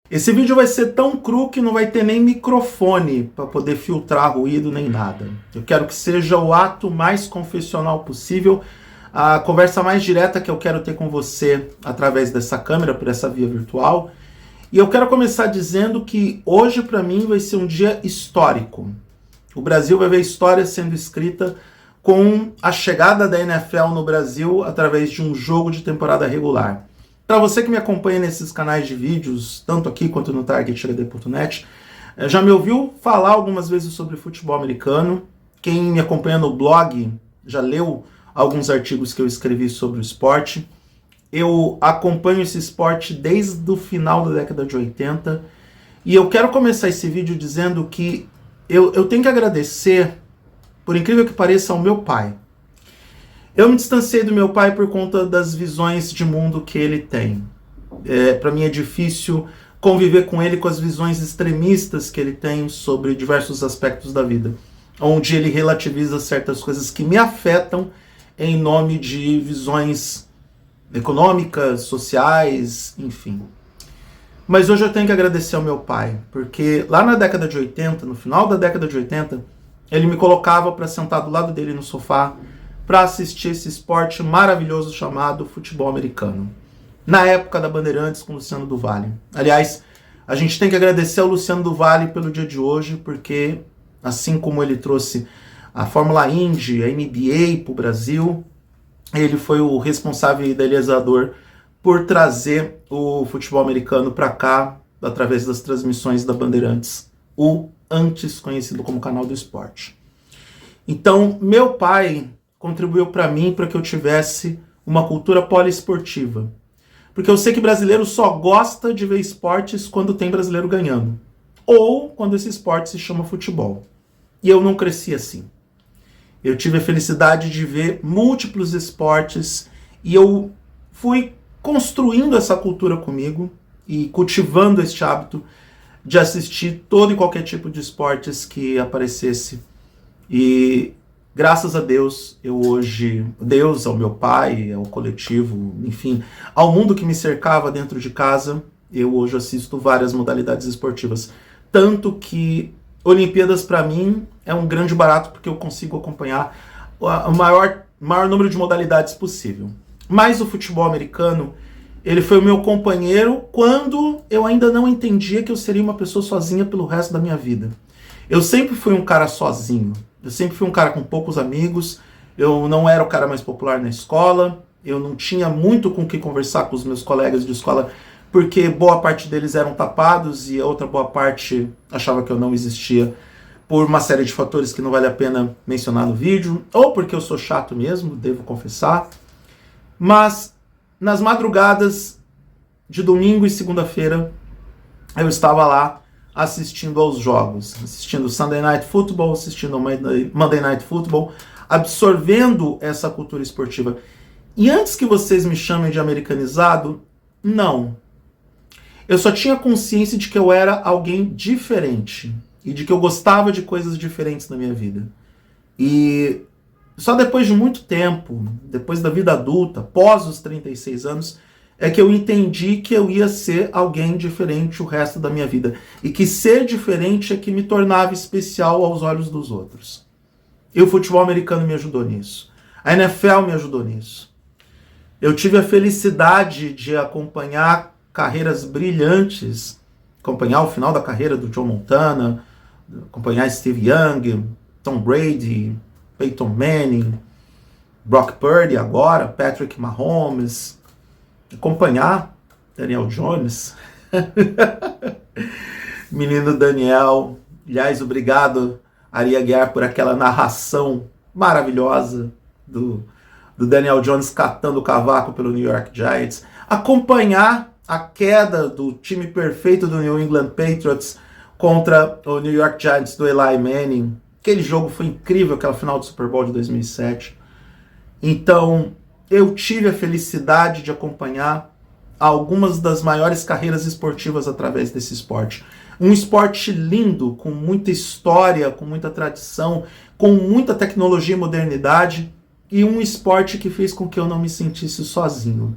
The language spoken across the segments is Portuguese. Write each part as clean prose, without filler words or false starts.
Esse vídeo vai ser tão cru que não vai ter nem microfone para poder filtrar ruído nem nada. Eu quero que seja o ato mais confessional possível, a conversa mais direta que eu quero ter com você através dessa câmera, por essa via virtual. E eu quero começar dizendo que hoje para mim vai ser um dia histórico. O Brasil vai ver história sendo escrita com a chegada da NFL no Brasil através de um jogo de temporada regular. Para você que me acompanha nesses canais de vídeos, tanto aqui quanto no targethd.net, já me ouviu falar algumas vezes sobre futebol americano. Quem me acompanha no blog já leu alguns artigos que eu escrevi sobre o esporte. Eu acompanho esse esporte desde o final da década de 80 e eu quero começar esse vídeo dizendo que eu tenho que agradecer, por incrível que pareça, ao meu pai. Eu me distanciei do meu pai por conta das visões de mundo que ele tem. Para mim é difícil conviver com ele com as visões extremistas que ele tem sobre diversos aspectos da vida, onde ele relativiza certas coisas que me afetam em nome de visões econômicas, sociais, enfim. Mas hoje eu tenho que agradecer ao meu pai, porque lá na década de 80, no final da década de 80, ele me colocava para sentar do lado dele no sofá para assistir esse esporte maravilhoso chamado futebol americano. Na época da Bandeirantes com Luciano do Vale. Aliás, a gente tem que agradecer ao Luciano do Vale pelo dia de hoje, porque assim como ele trouxe a Fórmula Indy, a NBA para o Brasil, ele foi o responsável e idealizador por trazer o futebol americano para cá, através das transmissões da Bandeirantes, o antes conhecido como Canal do Esporte. Então, meu pai contribuiu para mim para que eu tivesse uma cultura poliesportiva. Porque eu sei que brasileiro só gosta de ver esportes quando tem brasileiro ganhando. Ou quando esse esporte se chama futebol. E eu não cresci assim. Eu tive a felicidade de ver múltiplos esportes e eu fui construindo essa cultura comigo e cultivando este hábito de assistir todo e qualquer tipo de esportes que aparecesse. E graças a Deus, eu hoje, Deus, ao meu pai, ao coletivo, enfim, ao mundo que me cercava dentro de casa, eu hoje assisto várias modalidades esportivas. Tanto que Olimpíadas para mim é um grande barato porque eu consigo acompanhar o maior número de modalidades possível. Mas o futebol americano, ele foi o meu companheiro quando eu ainda não entendia que eu seria uma pessoa sozinha pelo resto da minha vida. Eu sempre fui um cara sozinho. Eu sempre fui um cara com poucos amigos, eu não era o cara mais popular na escola, eu não tinha muito com o que conversar com os meus colegas de escola, porque boa parte deles eram tapados e a outra boa parte achava que eu não existia por uma série de fatores que não vale a pena mencionar no vídeo, ou porque eu sou chato mesmo, devo confessar. Mas nas madrugadas de domingo e segunda-feira eu estava lá assistindo aos jogos, assistindo Sunday Night Football, assistindo Monday Night Football, absorvendo essa cultura esportiva. E antes que vocês me chamem de americanizado, não. Eu só tinha consciência de que eu era alguém diferente e de que eu gostava de coisas diferentes na minha vida. E só depois de muito tempo, depois da vida adulta, pós os 36 anos, é que eu entendi que eu ia ser alguém diferente o resto da minha vida. E que ser diferente é que me tornava especial aos olhos dos outros. E o futebol americano me ajudou nisso. A NFL me ajudou nisso. Eu tive a felicidade de acompanhar carreiras brilhantes, acompanhar o final da carreira do Joe Montana, acompanhar Steve Young, Tom Brady, Peyton Manning, Brock Purdy agora, Patrick Mahomes, acompanhar Daniel Jones, menino Daniel. Aliás, obrigado, Ari Aguiar, por aquela narração maravilhosa do Daniel Jones catando o cavaco pelo New York Giants. Acompanhar a queda do time perfeito do New England Patriots contra o New York Giants do Eli Manning. Aquele jogo foi incrível, aquela final do Super Bowl de 2007. Então, eu tive a felicidade de acompanhar algumas das maiores carreiras esportivas através desse esporte. Um esporte lindo, com muita história, com muita tradição, com muita tecnologia e modernidade, e um esporte que fez com que eu não me sentisse sozinho.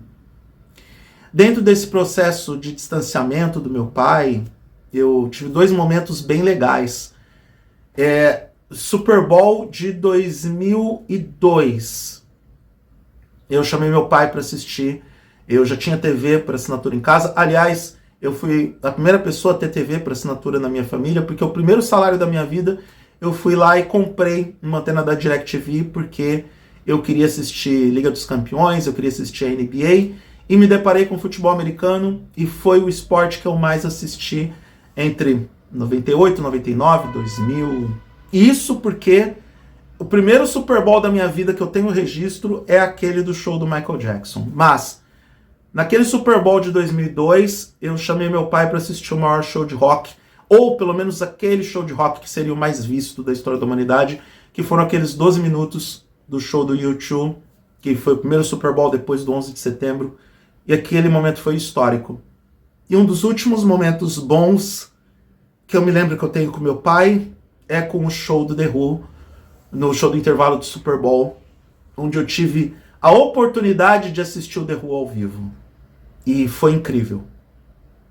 Dentro desse processo de distanciamento do meu pai, eu tive 2 momentos bem legais. Super Bowl de 2002. Eu chamei meu pai para assistir. Eu já tinha TV para assinatura em casa. Aliás, eu fui a primeira pessoa a ter TV para assinatura na minha família, porque o primeiro salário da minha vida eu fui lá e comprei uma antena da DirecTV, porque eu queria assistir Liga dos Campeões, eu queria assistir a NBA, e me deparei com futebol americano, e foi o esporte que eu mais assisti entre 98, 99, 2000. Isso porque o primeiro Super Bowl da minha vida que eu tenho registro é aquele do show do Michael Jackson. Mas, naquele Super Bowl de 2002, eu chamei meu pai para assistir o maior show de rock, ou pelo menos aquele show de rock que seria o mais visto da história da humanidade, que foram aqueles 12 minutos do show do U2, que foi o primeiro Super Bowl depois do 11 de setembro, e aquele momento foi histórico. E um dos últimos momentos bons que eu me lembro que eu tenho com meu pai é com o show do The Who, no show do intervalo do Super Bowl, onde eu tive a oportunidade de assistir o The Who ao vivo. E foi incrível.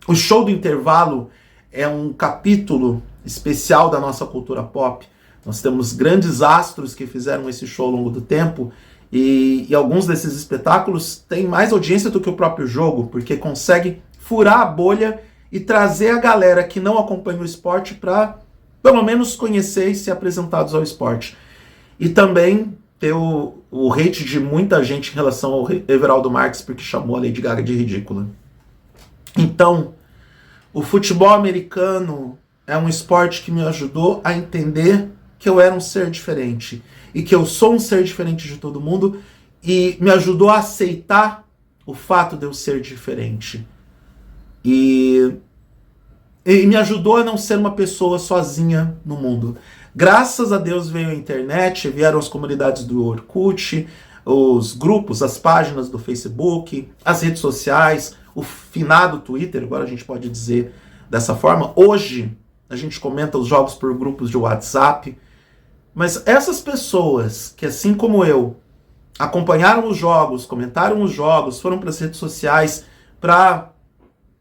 O show do intervalo é um capítulo especial da nossa cultura pop. Nós temos grandes astros que fizeram esse show ao longo do tempo, e alguns desses espetáculos têm mais audiência do que o próprio jogo, porque consegue furar a bolha e trazer a galera que não acompanha o esporte para, pelo menos, conhecer e ser apresentados ao esporte. E também ter o hate de muita gente em relação ao Everaldo Marques, porque chamou a Lady Gaga de ridícula. Então, o futebol americano é um esporte que me ajudou a entender que eu era um ser diferente, e que eu sou um ser diferente de todo mundo, e me ajudou a aceitar o fato de eu ser diferente. E me ajudou a não ser uma pessoa sozinha no mundo. Graças a Deus veio a internet, vieram as comunidades do Orkut, os grupos, as páginas do Facebook, as redes sociais, o finado Twitter, agora a gente pode dizer dessa forma. Hoje a gente comenta os jogos por grupos de WhatsApp, mas essas pessoas que, assim como eu, acompanharam os jogos, comentaram os jogos, foram para as redes sociais para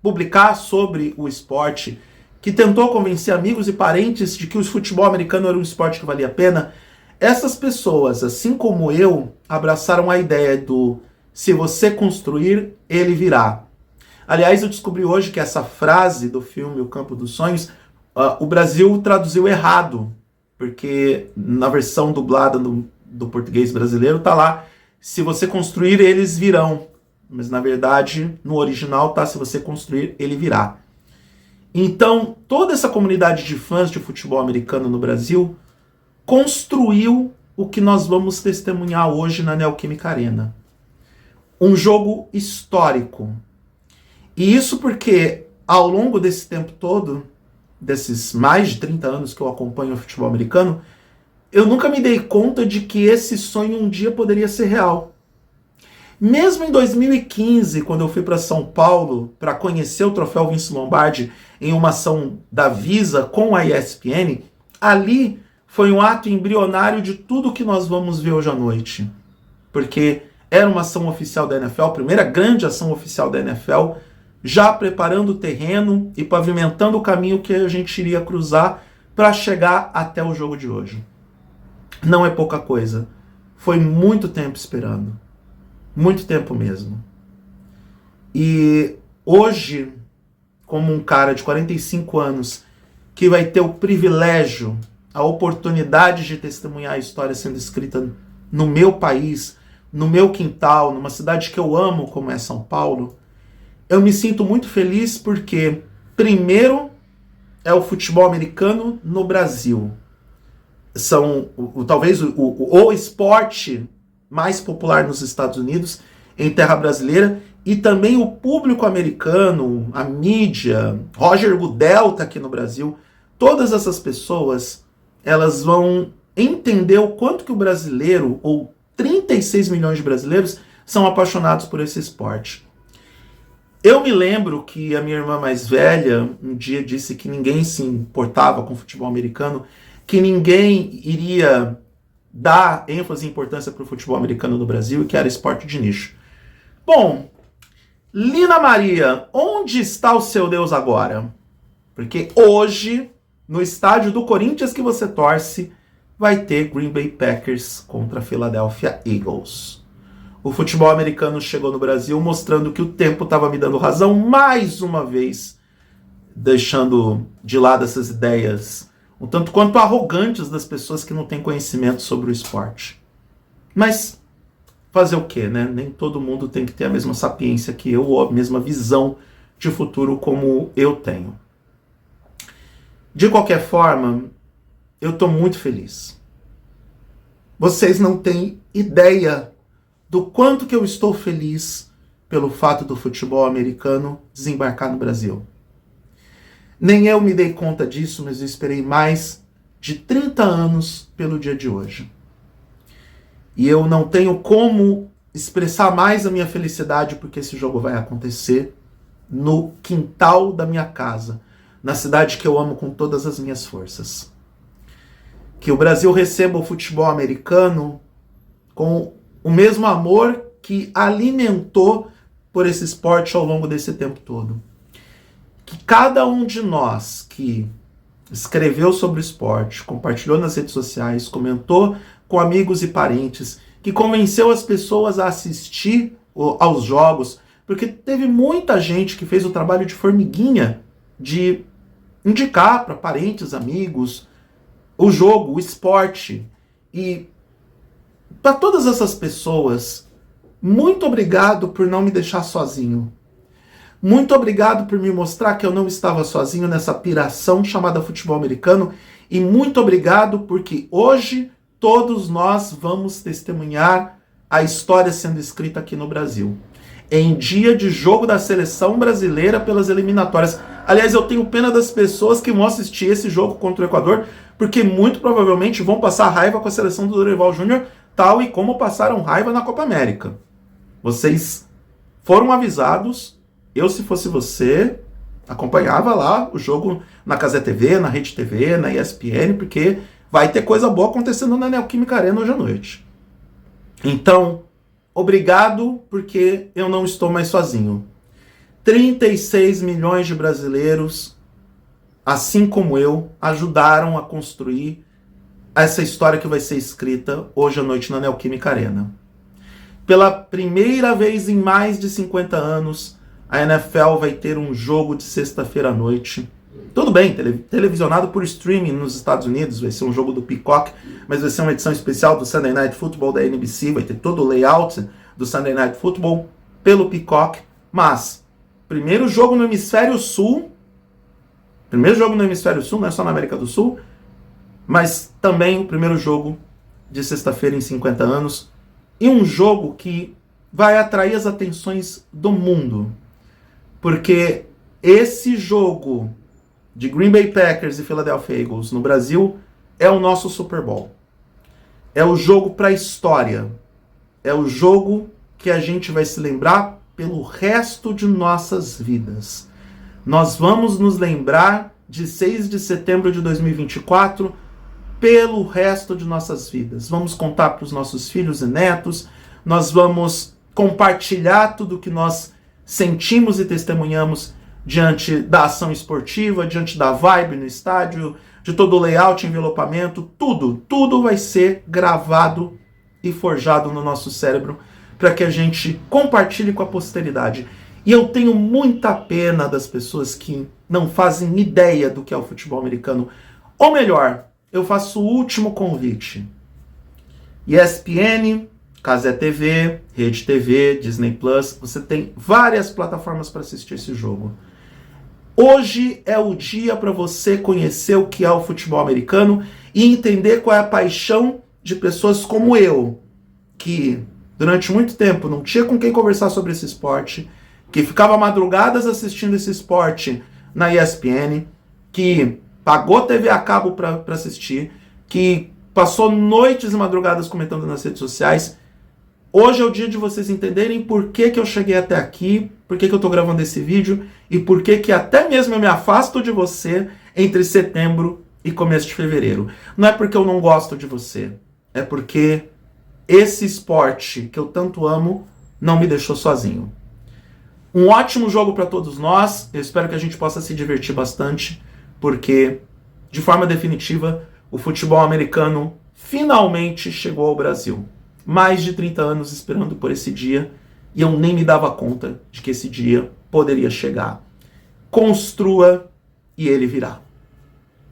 publicar sobre o esporte, que tentou convencer amigos e parentes de que o futebol americano era um esporte que valia a pena, essas pessoas, assim como eu, abraçaram a ideia do se você construir, ele virá. Aliás, eu descobri hoje que essa frase do filme O Campo dos Sonhos, o Brasil traduziu errado, porque na versão dublada do português brasileiro tá lá, se você construir, eles virão. Mas na verdade, no original tá, se você construir, ele virá. Então, toda essa comunidade de fãs de futebol americano no Brasil construiu o que nós vamos testemunhar hoje na Neoquímica Arena. Um jogo histórico. E isso porque, ao longo desse tempo todo, desses mais de 30 anos que eu acompanho o futebol americano, eu nunca me dei conta de que esse sonho um dia poderia ser real. Mesmo em 2015, quando eu fui para São Paulo para conhecer o troféu Vince Lombardi em uma ação da Visa com a ESPN, ali foi um ato embrionário de tudo que nós vamos ver hoje à noite. Porque era uma ação oficial da NFL, a primeira grande ação oficial da NFL, já preparando o terreno e pavimentando o caminho que a gente iria cruzar para chegar até o jogo de hoje. Não é pouca coisa. Foi muito tempo esperando. Muito tempo mesmo. E hoje, como um cara de 45 anos que vai ter o privilégio, a oportunidade de testemunhar a história sendo escrita no meu país, no meu quintal, numa cidade que eu amo como é São Paulo, eu me sinto muito feliz porque, primeiro, é o futebol americano no Brasil. São talvez o esporte mais popular nos Estados Unidos, em terra brasileira, e também o público americano, a mídia, Roger Goodell está aqui no Brasil. Todas essas pessoas, elas vão entender o quanto que o brasileiro, ou 36 milhões de brasileiros, são apaixonados por esse esporte. Eu me lembro que a minha irmã mais velha um dia disse que ninguém se importava com o futebol americano, que ninguém iria dar ênfase e importância para o futebol americano no Brasil e que era esporte de nicho. Bom, Lina Maria, onde está o seu Deus agora? Porque hoje, no estádio do Corinthians que você torce, vai ter Green Bay Packers contra Philadelphia Eagles. O futebol americano chegou no Brasil mostrando que o tempo estava me dando razão mais uma vez, deixando de lado essas ideias um tanto quanto arrogantes das pessoas que não têm conhecimento sobre o esporte. Mas fazer o quê, né? Nem todo mundo tem que ter a mesma sapiência que eu ou a mesma visão de futuro como eu tenho. De qualquer forma, eu estou muito feliz. Vocês não têm ideia do quanto que eu estou feliz pelo fato do futebol americano desembarcar no Brasil. Nem eu me dei conta disso, mas eu esperei mais de 30 anos pelo dia de hoje. E eu não tenho como expressar mais a minha felicidade porque esse jogo vai acontecer no quintal da minha casa, na cidade que eu amo com todas as minhas forças. Que o Brasil receba o futebol americano com o mesmo amor que alimentou por esse esporte ao longo desse tempo todo. Que cada um de nós que escreveu sobre o esporte, compartilhou nas redes sociais, comentou com amigos e parentes, que convenceu as pessoas a assistir aos jogos, porque teve muita gente que fez o trabalho de formiguinha de indicar para parentes, amigos, o jogo, o esporte. E para todas essas pessoas, muito obrigado por não me deixar sozinho. Muito obrigado por me mostrar que eu não estava sozinho nessa piração chamada futebol americano. E muito obrigado porque hoje todos nós vamos testemunhar a história sendo escrita aqui no Brasil. Em dia de jogo da seleção brasileira pelas eliminatórias. Aliás, eu tenho pena das pessoas que vão assistir esse jogo contra o Equador, porque muito provavelmente vão passar raiva com a seleção do Dorival Júnior, tal e como passaram raiva na Copa América. Vocês foram avisados. Eu, se fosse você, acompanhava lá o jogo na Cazé TV, na Rede TV, na ESPN, porque vai ter coisa boa acontecendo na Neoquímica Arena hoje à noite. Então, obrigado, porque eu não estou mais sozinho. 36 milhões de brasileiros, assim como eu, ajudaram a construir essa história que vai ser escrita hoje à noite na Neoquímica Arena. Pela primeira vez em mais de 50 anos, a NFL vai ter um jogo de sexta-feira à noite. Tudo bem, televisionado por streaming nos Estados Unidos, vai ser um jogo do Peacock, mas vai ser uma edição especial do Sunday Night Football da NBC, vai ter todo o layout do Sunday Night Football pelo Peacock. Mas, primeiro jogo no Hemisfério Sul, não é só na América do Sul, mas também o primeiro jogo de sexta-feira em 50 anos, e um jogo que vai atrair as atenções do mundo. Porque esse jogo de Green Bay Packers e Philadelphia Eagles no Brasil é o nosso Super Bowl. É o jogo para a história. É o jogo que a gente vai se lembrar pelo resto de nossas vidas. Nós vamos nos lembrar de 6 de setembro de 2024 pelo resto de nossas vidas. Vamos contar para os nossos filhos e netos, nós vamos compartilhar tudo que nós sentimos e testemunhamos diante da ação esportiva, diante da vibe no estádio, de todo o layout, envelopamento, tudo vai ser gravado e forjado no nosso cérebro para que a gente compartilhe com a posteridade. E eu tenho muita pena das pessoas que não fazem ideia do que é o futebol americano. Ou melhor, eu faço o último convite. ESPN, Cazé TV, Rede TV, Disney Plus, você tem várias plataformas para assistir esse jogo. Hoje é o dia para você conhecer o que é o futebol americano e entender qual é a paixão de pessoas como eu, que durante muito tempo não tinha com quem conversar sobre esse esporte, que ficava madrugadas assistindo esse esporte na ESPN, que pagou TV a cabo para assistir, que passou noites e madrugadas comentando nas redes sociais. Hoje é o dia de vocês entenderem por que eu cheguei até aqui, por que eu estou gravando esse vídeo e por que até mesmo eu me afasto de você entre setembro e começo de fevereiro. Não é porque eu não gosto de você, é porque esse esporte que eu tanto amo não me deixou sozinho. Um ótimo jogo para todos nós. Eu espero que a gente possa se divertir bastante, porque, de forma definitiva, o futebol americano finalmente chegou ao Brasil. Mais de 30 anos esperando por esse dia, e eu nem me dava conta de que esse dia poderia chegar. Construa e ele virá.